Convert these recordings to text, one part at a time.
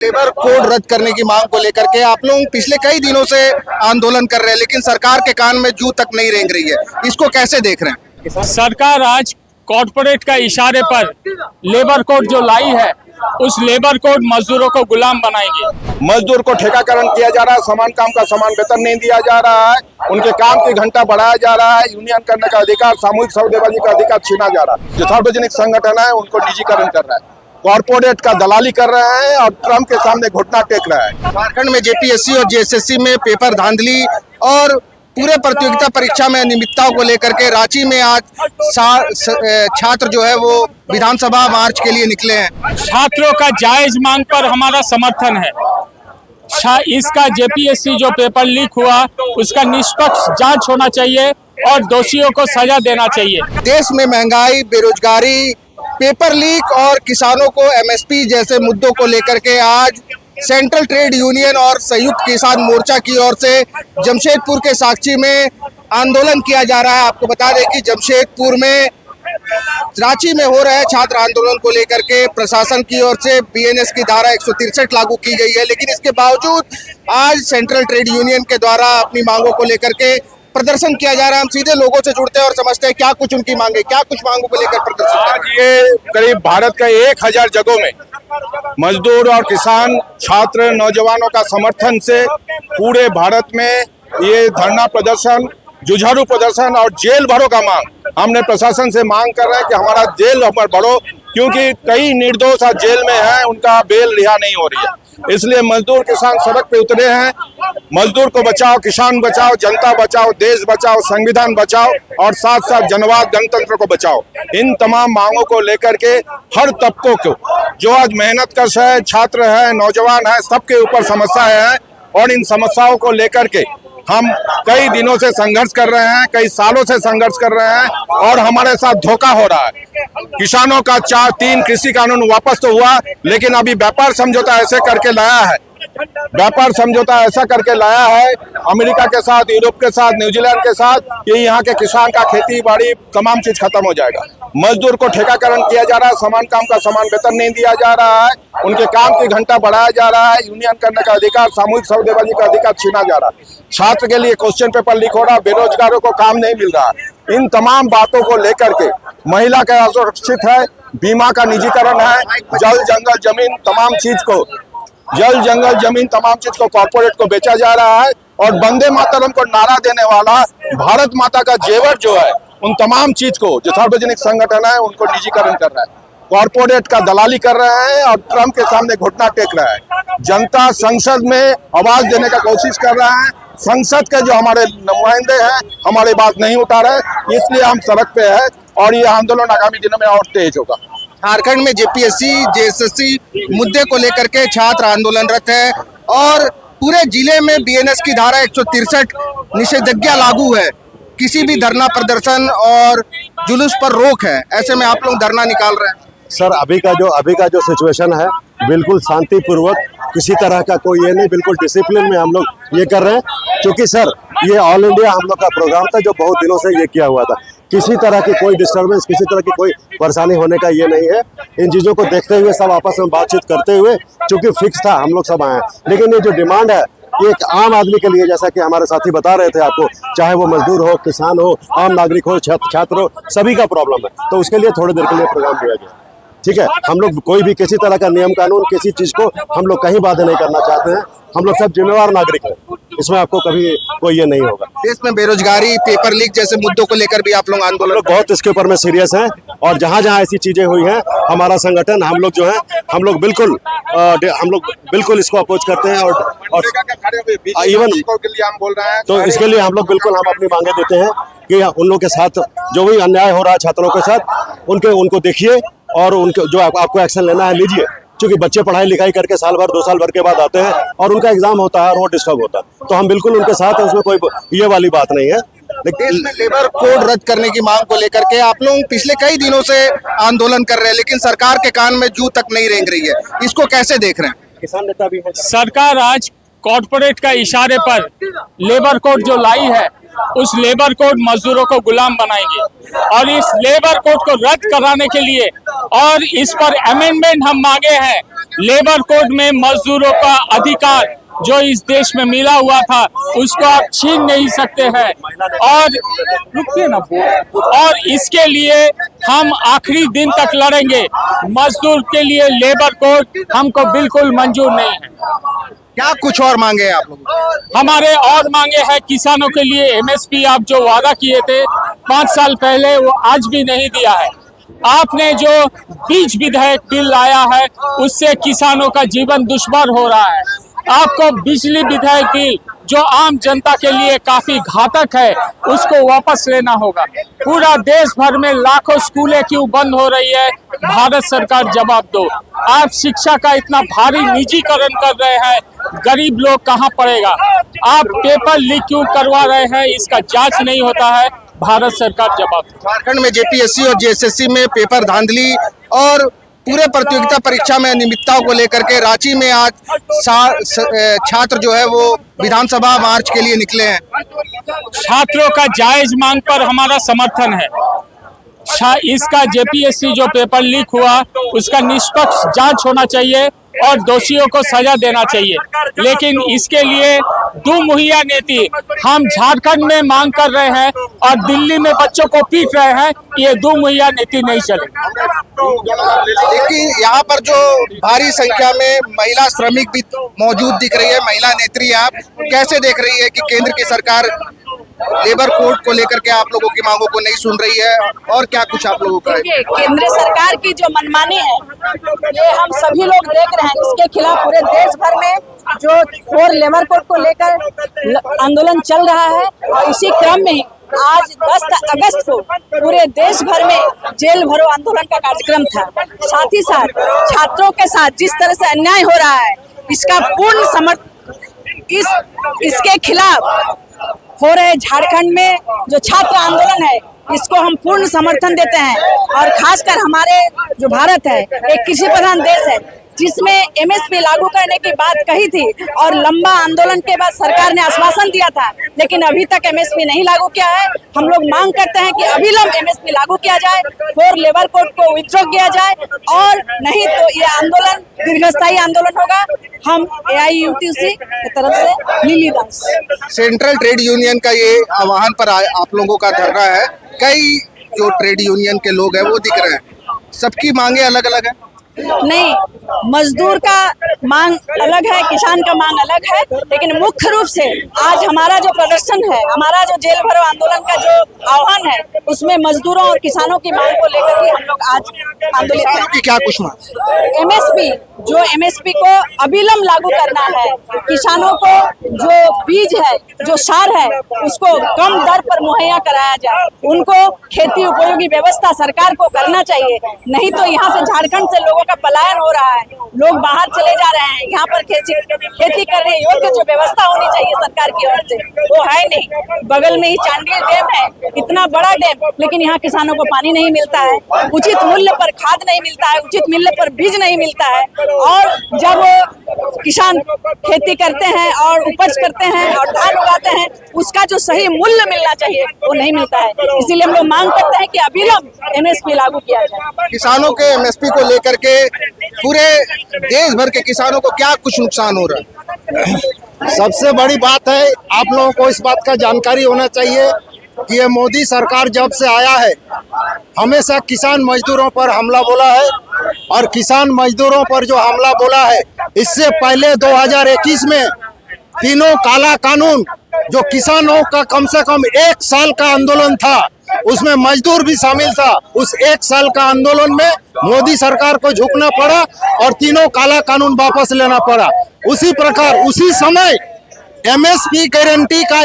Labour code रद्द करने की मांग को लेकर के आप लोग पिछले कई दिनों से आंदोलन कर रहे हैं, लेकिन सरकार के कान में जू तक नहीं रेंग रही है। इसको कैसे देख रहे हैं? सरकार आज कॉर्पोरेट का इशारे पर लेबर कोड जो लाई है, उस लेबर कोड मजदूरों को गुलाम बनाएगी। मजदूर को ठेकाकरण किया जा रहा है, समान काम का समान वेतन नहीं दिया जा रहा है, उनके काम की घंटा बढ़ाया जा रहा है, यूनियन करने का अधिकार, सामूहिक सौदेबाजी का अधिकार छीना जा रहा है। जो सार्वजनिक संगठन है उनको निजीकरण कर रहा है, कॉर्पोरेट का दलाली कर रहे हैं और ट्रम्प के सामने घुटना टेक रहा है। झारखंड में जेपीएससी और जेएसएससी में पेपर धांधली और पूरे प्रतियोगिता परीक्षा में अनियमितताओं को लेकर के रांची में आज छात्र जो है वो विधानसभा मार्च के लिए निकले हैं। छात्रों का जायज मांग पर हमारा समर्थन है। इसका जेपीएससी जो पेपर लीक हुआ उसका निष्पक्ष जांच होना चाहिए और दोषियों को सजा देना चाहिए। देश में महंगाई, बेरोजगारी, पेपर लीक और किसानों को एमएसपी जैसे मुद्दों को लेकर के आज सेंट्रल ट्रेड यूनियन और संयुक्त किसान मोर्चा की ओर से जमशेदपुर के साक्षी में आंदोलन किया जा रहा है। आपको बता दें कि जमशेदपुर में रांची में हो रहे छात्र आंदोलन को लेकर के प्रशासन की ओर से बीएनएस की धारा 163 लागू की गई है, लेकिन इसके बावजूद आज सेंट्रल ट्रेड यूनियन के द्वारा अपनी मांगों को लेकर के प्रदर्शन किया जा रहा है। हम सीधे लोगों से जुड़ते हैं और समझते हैं क्या कुछ उनकी मांगे, क्या कुछ मांगों को लेकर प्रदर्शन कर रहे हैं। ये करीब भारत का 1000 जगहों में मजदूर और किसान, छात्र, नौजवानों का समर्थन से पूरे भारत में ये धरना प्रदर्शन, जुझारू प्रदर्शन और जेल भरो का मांग हमने प्रशासन से मांग कर रहे हैं कि हमारा जेल भरो, क्योंकि कई निर्दोष आज जेल में हैं, उनका बेल रिहा नहीं हो रही है। इसलिए मजदूर किसान सड़क पे उतरे हैं। मजदूर को बचाओ, किसान बचाओ, जनता बचाओ, देश बचाओ, संविधान बचाओ और साथ साथ जनवाद गणतंत्र को बचाओ। इन तमाम मांगों को लेकर के हर तबकों को जो आज मेहनत कश है, छात्र है, नौजवान है, सबके ऊपर समस्याएं हैं और इन समस्याओं को लेकर के हम कई दिनों से संघर्ष कर रहे हैं, कई सालों से संघर्ष कर रहे हैं और हमारे साथ धोखा हो रहा है। किसानों का 4-3 कृषि कानून वापस तो हुआ, लेकिन अभी व्यापार समझौता ऐसे करके लाया है, व्यापार समझौता ऐसा करके लाया है अमेरिका के साथ, यूरोप के साथ, न्यूजीलैंड के साथ, कि यहाँ के किसान का खेती बाड़ी तमाम चीज खत्म हो जाएगा। मजदूर को ठेकाकरण किया जा रहा है, समान काम का समान वेतन नहीं दिया जा रहा है, उनके काम की घंटा बढ़ाया जा रहा है, यूनियन करने का अधिकार, सामूहिक सौदेबाजी का अधिकार छीना जा रहा है। छात्र के लिए क्वेश्चन पेपर लीक हो रहा है, बेरोजगारों को काम नहीं मिल रहा है। इन तमाम बातों को लेकर के महिला का असुरक्षित है, बीमा का निजीकरण है, जल जंगल जमीन तमाम चीज को कॉर्पोरेट को बेचा जा रहा है और वंदे मातरम को नारा देने वाला भारत माता का जेवर जो है, उन तमाम चीज को जो सार्वजनिक संगठन है उनको निजीकरण कर रहा है, कॉर्पोरेट का दलाली कर रहे हैं और ट्रम्प के सामने घुटना टेक रहा है। जनता संसद में आवाज देने का कोशिश कर रहा है, संसद के जो हमारे नुमाइंदे हैं हमारी बात नहीं उठा रहे, इसलिए हम सड़क पे हैं और ये आंदोलन आगामी दिनों में और तेज होगा। झारखंड में जेपीएससी, जेएसएससी मुद्दे को लेकर के छात्र आंदोलनरत है और पूरे जिले में बीएनएस की धारा 163 निषेधाज्ञा लागू है। किसी भी धरना प्रदर्शन और जुलूस पर रोक है। ऐसे में आप लोग धरना निकाल रहे हैं। सर अभी का जो सिचुएशन है बिल्कुल शांतिपूर्वक, किसी तरह का कोई ये नहीं, बिल्कुल डिसिप्लिन में हम लोग ये कर रहे हैं, क्योंकि सर ये ऑल इंडिया हम लोग का प्रोग्राम था जो बहुत दिनों से ये किया हुआ था। किसी तरह की कोई डिस्टर्बेंस, किसी तरह की कोई परेशानी होने का ये नहीं है। इन चीज़ों को देखते हुए सब आपस में बातचीत करते हुए, चूंकि फिक्स था हम लोग सब आए हैं, लेकिन ये जो डिमांड है ये एक आम आदमी के लिए, जैसा कि हमारे साथी बता रहे थे आपको, चाहे वो मजदूर हो, किसान हो, आम नागरिक हो, छात्र हो, सभी का प्रॉब्लम है। तो उसके लिए थोड़ी देर के लिए प्रोग्राम दिया गया। ठीक है, हम लोग कोई भी किसी तरह का नियम कानून, किसी चीज को हम लोग कहीं बाधा नहीं करना चाहते हैं। हम लोग सब जिम्मेवार नागरिक हैं, इसमें आपको कभी कोई ये नहीं होगा। देश में बेरोजगारी, पेपर लीक जैसे मुद्दों को लेकर भी आप लोग आंदोलन बहुत इसके ऊपर में सीरियस हैं और जहाँ जहाँ ऐसी चीजें हुई हैं, हमारा संगठन, हम लोग जो है, हम लोग बिल्कुल इसको अपोज करते हैं और इवन हम बोल रहे हैं तो इसके लिए हम लोग बिल्कुल हम अपनी मांगे देते हैं कि उन लोगों के साथ जो भी अन्याय हो रहा है छात्रों के साथ, उनको देखिए और उनके जो आपको एक्शन लेना है लीजिए, क्योंकि बच्चे पढ़ाई लिखाई करके साल भर 2 साल भर के बाद आते हैं और उनका एग्जाम होता है और वो डिस्टर्ब होता है। तो हम बिल्कुल उनके साथ हैं, उसमें कोई ये वाली बात नहीं है। देश में लेबर कोड रद्द करने की मांग को लेकर के आप लोग पिछले कई दिनों से आंदोलन कर रहे हैं, लेकिन सरकार के कान में जू तक नहीं रेंग रही है। इसको कैसे देख रहे हैं? किसान नेता भी है। सरकार आज कॉर्पोरेट का इशारे पर लेबर कोड जो लाई है, उस लेबर कोड मजदूरों को गुलाम बनाएंगे। और इस लेबर कोड को रद्द कराने के लिए और इस पर अमेंडमेंट हम मांगे हैं। लेबर कोड में मजदूरों का अधिकार जो इस देश में मिला हुआ था उसको आप छीन नहीं सकते हैं। और रुकिए ना, और इसके लिए हम आखिरी दिन तक लड़ेंगे। मजदूर के लिए लेबर कोड हमको बिल्कुल मंजूर नहीं है। क्या कुछ और मांगे हैं आप लोग? हमारे और मांगे हैं किसानों के लिए एमएसपी आप जो वादा किए थे 5 साल पहले, वो आज भी नहीं दिया है। आपने जो बीज विधेयक बिल लाया है उससे किसानों का जीवन दुश्वार हो रहा है। आपको बिजली विधेयक बिल जो आम जनता के लिए काफी घातक है उसको वापस लेना होगा। पूरा देश भर में लाखों स्कूलें क्यों बंद हो रही है, भारत सरकार जवाब दो। आप शिक्षा का इतना भारी निजीकरण कर रहे हैं, गरीब लोग कहाँ पढ़ेगा? आप पेपर लीक क्यों करवा रहे हैं, इसका जांच नहीं होता है, भारत सरकार जवाब दो। झारखंड में जेपीएससी और जेएसएससी में पेपर धांधली और पूरे प्रतियोगिता परीक्षा में अनियमितताओं को लेकर के रांची में आज छात्र जो है वो विधानसभा मार्च के लिए निकले हैं। छात्रों का जायज मांग पर हमारा समर्थन है। इसका जेपीएससी जो पेपर लीक हुआ उसका निष्पक्ष जांच होना चाहिए और दोषियों को सजा देना चाहिए। लेकिन इसके लिए दुमुहिया नीति हम झारखंड में मांग कर रहे हैं और दिल्ली में बच्चों को पीट रहे हैं, ये दुमुहिया नीति नहीं चलेगी। लेकिन यहाँ पर जो भारी संख्या में महिला श्रमिक भी मौजूद दिख रही है, महिला नेत्री, आप कैसे देख रही है कि केंद्र की सरकार लेबर कोड को लेकर के आप लोगों की मांगों को नहीं सुन रही है, और क्या कुछ आप लोगों का है? केंद्र सरकार की जो मनमानी है ये हम सभी लोग देख रहे हैं। इसके खिलाफ पूरे देश भर में जो 4 लेबर कोड को लेकर आंदोलन चल रहा है और इसी क्रम में आज 10 अगस्त को पूरे देश भर में जेल भरो आंदोलन का कार्यक्रम था। साथ ही साथ छात्रों के साथ जिस तरह से अन्याय हो रहा है इसका पूर्ण समर्थन इसके खिलाफ हो रहे झारखंड में जो छात्र आंदोलन है इसको हम पूर्ण समर्थन देते हैं। और खासकर हमारे जो भारत है एक कृषि प्रधान देश है जिसमें एमएसपी लागू करने की बात कही थी और लंबा आंदोलन के बाद सरकार ने आश्वासन दिया था, लेकिन अभी तक एमएसपी नहीं लागू किया है। हम लोग मांग करते हैं कि अविलंब एमएसपी लागू किया जाए, 4 लेबर कोड को विथड्रॉ किया जाए, और नहीं तो ये आंदोलन दीर्घस्थायी आंदोलन होगा। हम एआईयूटीसी की तरफ से लिली दास सेंट्रल ट्रेड यूनियन का ये आह्वान पर आप लोगों का धरना है। कई जो ट्रेड यूनियन के लोग हैं वो दिख रहे हैं, सबकी मांगे अलग अलग है। नहीं, मजदूर का मांग अलग है, किसान का मांग अलग है, लेकिन मुख्य रूप से आज हमारा जो प्रदर्शन है, हमारा जो जेल भरो आंदोलन का जो आह्वान है उसमें मजदूरों और किसानों की मांग को लेकर ही हम लोग आज आंदोलित हैं। की क्या कुछ मांग? एमएसपी को अविलंब लागू करना है। किसानों को जो बीज है, जो सार है, उसको कम दर पर मुहैया कराया जाए। उनको खेती उपयोगी व्यवस्था सरकार को करना चाहिए, नहीं तो यहाँ से झारखंड से लोगों का पलायन हो रहा है, लोग बाहर चले जा रहे हैं। यहाँ पर खेती करने योग्य जो व्यवस्था होनी चाहिए सरकार की ओर से वो है नहीं। बगल में ही चांडिल डैम है, इतना बड़ा डैम, लेकिन यहाँ किसानों को पानी नहीं मिलता है, उचित मूल्य पर खाद नहीं मिलता है, उचित मूल्य पर बीज नहीं मिलता है। और जब किसान खेती करते हैं और उपज करते हैं और धान उगाते हैं उसका जो सही मूल्य मिलना चाहिए वो नहीं मिलता है। इसीलिए हम लोग मांग करते हैं कि अविलंब एमएसपी लागू किया जाए। किसानों के एमएसपी को लेकर के पूरे देश भर के किसानों को क्या कुछ नुकसान हो रहा है? सबसे बड़ी बात है, आप लोगों को इस बात का जानकारी होना चाहिए कि ये मोदी सरकार जब से आया है हमेशा किसान मजदूरों पर हमला बोला है, और किसान मजदूरों पर जो हमला बोला है इससे पहले 2021 में तीनों काला कानून जो किसानों का कम से कम 1 साल का आंदोलन था उसमें मजदूर भी शामिल था। उस 1 साल का आंदोलन में मोदी सरकार को झुकना पड़ा और तीनों काला कानून वापस लेना पड़ा। उसी प्रकार उसी समय एमएसपी गारंटी का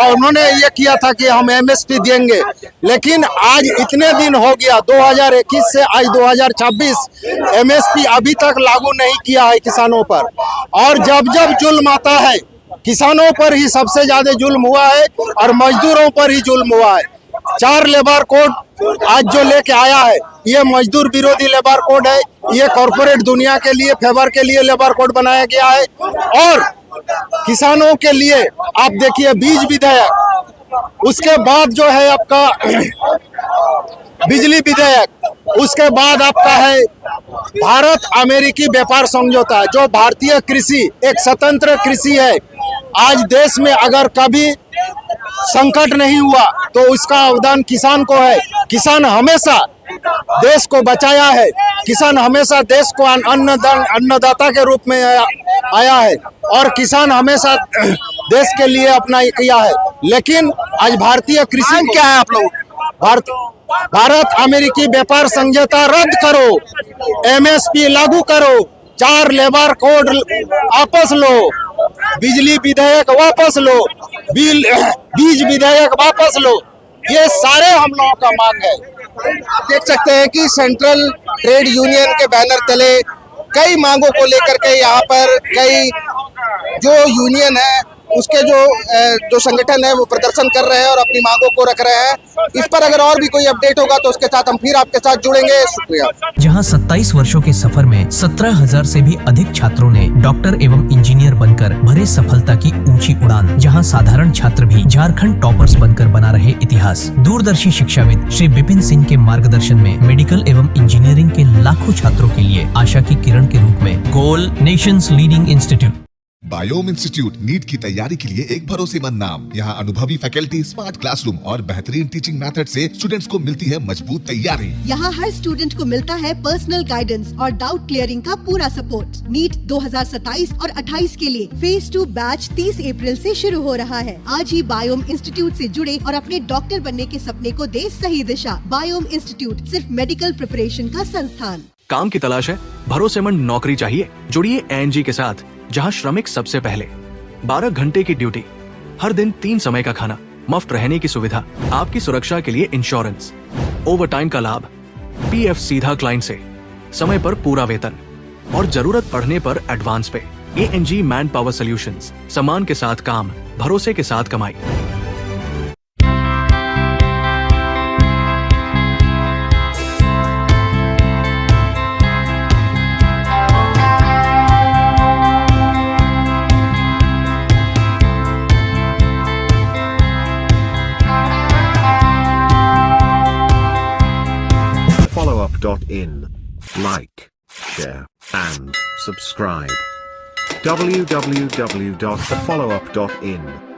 उन्होंने ये किया था कि हम एमएसपी देंगे, लेकिन आज इतने दिन हो गया 2021 से आज 2026 एमएसपी अभी तक लागू नहीं किया है किसानों पर। और जब जब जुल्म आता है किसानों पर ही सबसे ज्यादा जुल्म हुआ है और मजदूरों पर ही जुल्म हुआ है। 4 लेबर कोड आज जो लेके आया है ये मजदूर विरोधी लेबर कोड है, ये कॉर्पोरेट दुनिया के लिए फेवर के लिए लेबर कोड बनाया गया है। और किसानों के लिए आप देखिए बीज विधेयक उसके बाद जो है आपका बिजली विधेयक, उसके बाद आपका है भारत अमेरिकी व्यापार समझौता, जो भारतीय कृषि एक स्वतंत्र कृषि है। आज देश में अगर कभी संकट नहीं हुआ तो उसका अवदान किसान को है। किसान हमेशा देश को बचाया है, किसान हमेशा देश को अन्नदाता के रूप में आया है और किसान हमेशा देश के लिए अपना किया है। लेकिन आज भारतीय कृषि क्या है आप लोग, भारत अमेरिकी व्यापार समझौता रद्द करो, एमएसपी लागू करो, 4 लेबर कोड वापस लो, बिजली विधेयक वापस लो, बीज विधेयक वापस लो, ये सारे हम लोगों का मांग है। आप देख सकते हैं कि सेंट्रल ट्रेड यूनियन के बैनर तले कई मांगों को लेकर के यहाँ पर कई जो यूनियन है उसके जो संगठन है वो प्रदर्शन कर रहे हैं और अपनी मांगों को रख रहे हैं। इस पर अगर और भी कोई अपडेट होगा तो उसके साथ हम फिर आपके साथ जुड़ेंगे। शुक्रिया। जहां 27 वर्षों के सफर में 17,000 से भी अधिक छात्रों ने डॉक्टर एवं इंजीनियर बनकर भरे सफलता की ऊंची उड़ान, जहां साधारण छात्र भी झारखंड टॉपर्स बनकर बना रहे इतिहास। दूरदर्शी शिक्षाविद श्री विपिन सिंह के मार्गदर्शन में मेडिकल एवं इंजीनियरिंग के लाखों छात्रों के लिए आशा की किरण के रूप में goal nation's leading institute. Biome institute NEET की तैयारी के लिए एक भरोसेमंद नाम। यहाँ अनुभवी फैकल्टी, स्मार्ट क्लासरूम और बेहतरीन टीचिंग मेथड से स्टूडेंट्स को मिलती है मजबूत तैयारी। यहाँ हर स्टूडेंट को मिलता है पर्सनल गाइडेंस और डाउट क्लियरिंग का पूरा सपोर्ट। नीट 2027 और 28 के लिए फेज 2 बैच 30 अप्रैल से शुरू हो रहा है। आज ही बायोम इंस्टीट्यूट से जुड़े और अपने डॉक्टर बनने के सपने को दे सही दिशा। बायोम इंस्टीट्यूट सिर्फ मेडिकल प्रिपरेशन का संस्थान। काम की तलाश है, भरोसेमंद नौकरी चाहिए, जुड़िए ANG के साथ, जहां श्रमिक सबसे पहले। 12 घंटे की ड्यूटी, हर दिन 3 समय का खाना, मुफ्त रहने की सुविधा, आपकी सुरक्षा के लिए इंश्योरेंस, ओवर टाइम का लाभ, PF सीधा क्लाइंट से, समय पर पूरा वेतन और जरूरत पड़ने पर एडवांस पे। ANG मैन पावर सॉल्यूशंस, सम्मान के साथ काम, भरोसे के साथ कमाई। followup.in. Like, share, and subscribe. www.thefollowup.in